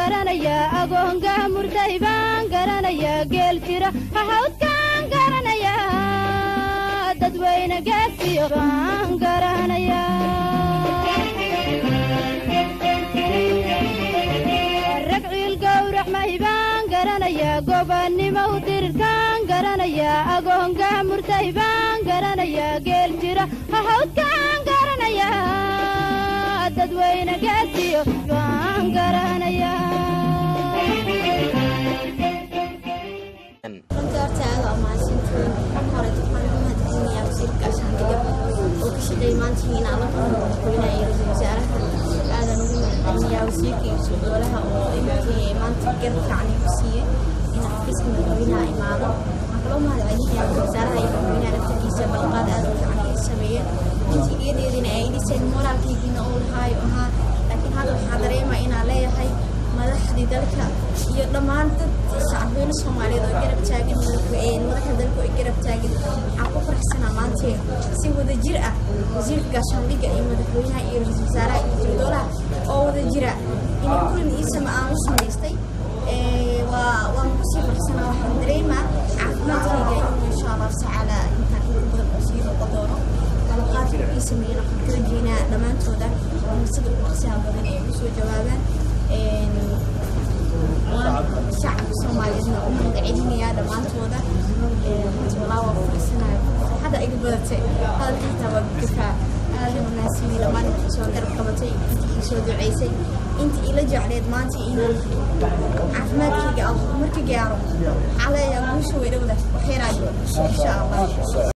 garanaya agoonga murtay baan garanaya geel jira hawdkan garanaya dadweyne gaasiyo baan garanaya ragciil gowrac mahibaan garanaya gobanimo dirkan garanaya agoonga murtay baan garanaya geel jira hawdkan garanaya dadweyne gaasiyo baan garanaya maantiin ala qoynayo wasaaraha aadan ugu mahadcelinayaa wasiirkiisa dowlaha oo imtixaan maanta gargaarnay ku siiyay in xafiiska madaxweynaha imaado waxaan u mahadcelinayaa wasaaraha iyo madaxweynaha naftiisa balqaad aad u fiican ay sameeyeen intigeedina ay dhiseen moraalkiina oo lahaay ahaa laakiin hadda waxaan dareemaa inaan leeyahay madaxdii dalka iyo dhammaan dad shacabweyne Soomaaliyeed oo garab taagan madaxda dalka oo garab taagan waxaan ku faraxsanahay maanta si wada jir ah wasiirka gaashaandhigga iyo madaxweynaha iyo ra'iisul wasaaraha iyo dowladda oo wada jira in kulan isma aan u sameystay waan ku sii faraxsanahay waxaan dareemaa caafimaadkayga insha Allah taala intaan ku badan sii noqono qalqaadka ay sameeyeen waxaan ka rajeynaa dhamaantooda sida ugu xisaab badan ay u soo jawaabaan شعب الصومالي ومن عينيا دمانتودا والله وفرسنا هذا إقبلتي هذا الكتاب الدفاع هذا مناسبي لما نسوي درب قبتي نسوي دعيسي أنت إلى جعلت مانتي إنه عفماتك أو مركي جارو على يا مشوي دولة وخير إن شاء الله